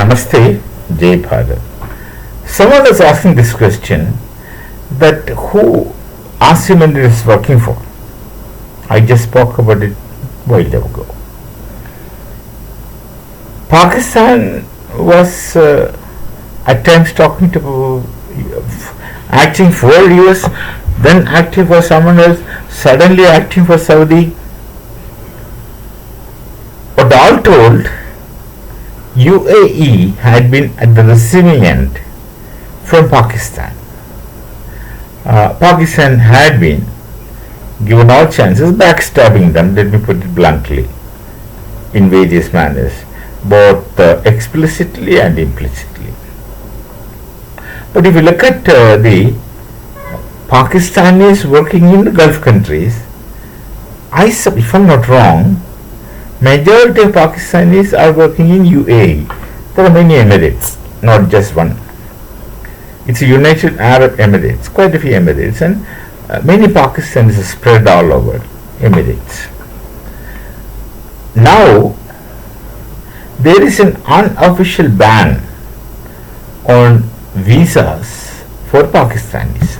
Namaste, Jai Bharat. Someone is asking this question that who Asiman is working for. I just spoke about it a while ago. Pakistan was at times talking to acting for US, then acting for someone else, suddenly acting for Saudi. But all told, UAE had been at the receiving end from Pakistan. Pakistan had been given all chances, backstabbing them, let me put it bluntly, in various manners, both explicitly and implicitly. But if you look at the Pakistanis working in the Gulf countries, if I'm not wrong, majority of Pakistanis are working in UAE. There are many emirates, not just one. It's a United Arab Emirates, quite a few emirates, and many Pakistanis are spread all over emirates. Now, there is an unofficial ban on visas for Pakistanis.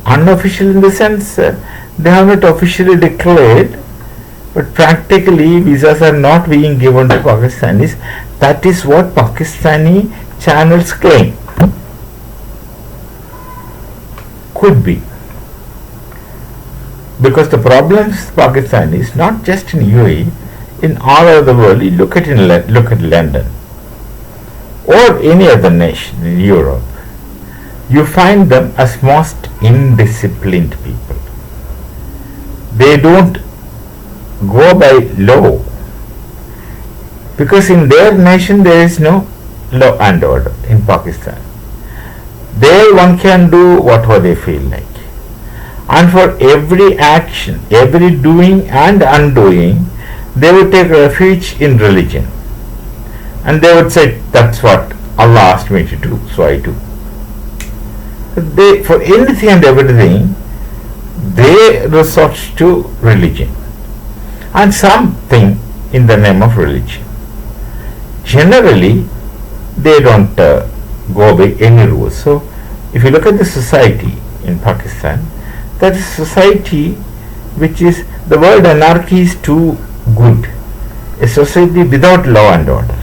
Unofficial in the sense they have not officially declared, but practically visas are not being given to Pakistanis. That is what Pakistani channels claim. Could be. Because the problem with Pakistan is not just in UAE, in all over the world. You look at London or any other nation in Europe, you find them as most indisciplined people. They don't go by law, because in their nation there is no law and order. In Pakistan, there one can do whatever they feel like, and for every action, every doing and undoing, they would take refuge in religion, and they would say, that's what Allah asked me to do, so I do. They, for anything and everything, they resort to religion and something in the name of religion. Generally, they don't go by any rules. So, if you look at the society in Pakistan, that is a society which is, the word anarchy is too good. A society without law and order.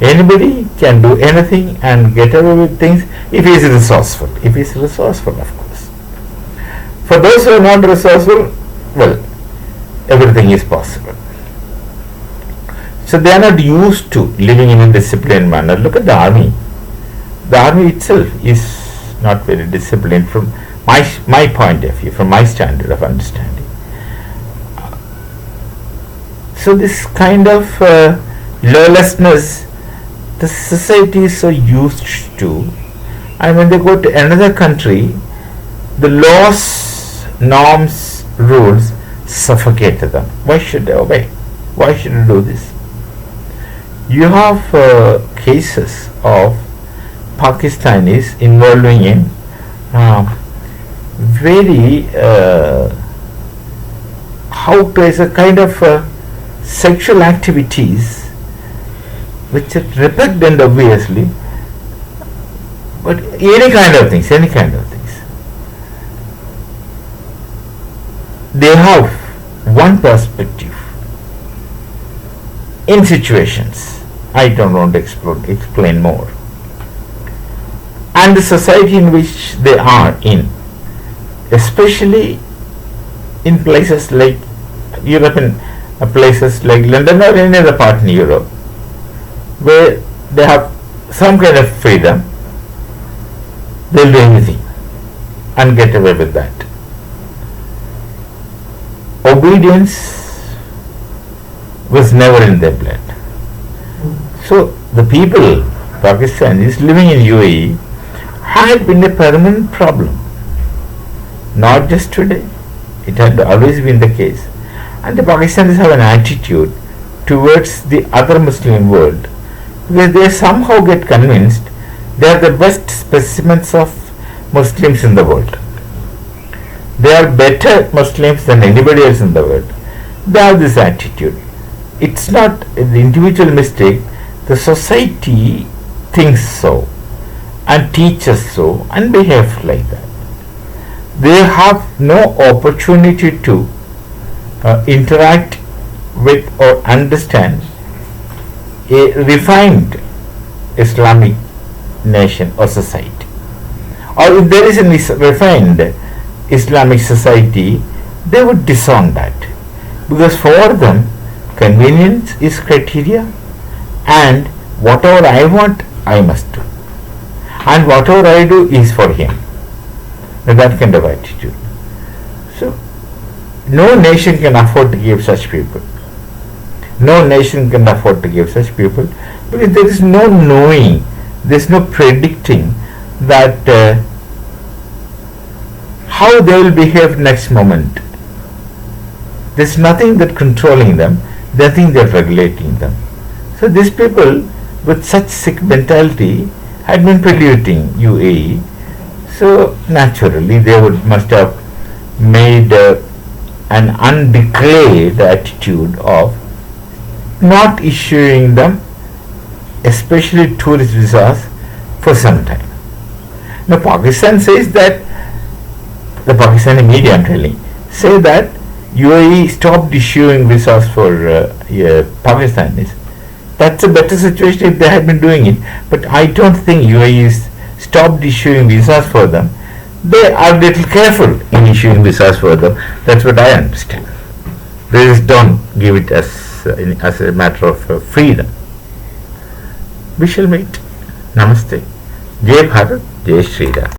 Anybody can do anything and get away with things if he is resourceful. If he is resourceful, of course. For those who are not resourceful, well, everything is possible. So they are not used to living in a disciplined manner. Look at the army. The army itself is not very disciplined from my point of view, from my standard of understanding. So this kind of lawlessness, the society is so used to, and when they go to another country, the laws, norms, rules suffocate them. Why should they obey? Why should they do this? You have cases of Pakistanis involving in very how to say, a kind of sexual activities which are repugnant obviously, but any kind of things. They have one perspective in situations. I don't want to explain more. And the society in which they are in, especially in places like European places like London or any other part in Europe, where they have some kind of freedom, they'll do anything and get away with that. Obedience was never in their blood. So the people, Pakistanis living in UAE, had been a permanent problem. Not just today. It had always been the case. And the Pakistanis have an attitude towards the other Muslim world, because they somehow get convinced they are the best specimens of Muslims in the world. They are better Muslims than anybody else in the world. They have this attitude. It's not the individual mistake, the society thinks so and teaches so and behaves like that. They have no opportunity to interact with or understand a refined Islamic nation or society. Or if there is a refined Islamic society, they would disown that, because for them convenience is criteria, and whatever I want I must do, and whatever I do is for him. That kind of attitude. So no nation can afford to give such people. No nation can afford to give such people, because there is no knowing, there is no predicting that how they will behave next moment. There is nothing that controlling them, nothing that regulating them. So these people with such sick mentality had been polluting UAE. So naturally they must have made an undeclared attitude of not issuing them, especially tourist visas, for some time. Now Pakistan says that, the Pakistani media I'm telling, say that UAE stopped issuing visas for Pakistanis. That's a better situation if they had been doing it. But I don't think UAE is stopped issuing visas for them. They are a little careful in issuing visas for them. That's what I understand. They just don't give it as a matter of freedom. We shall meet. Namaste. Jai Bharat, Jai Shri Ram.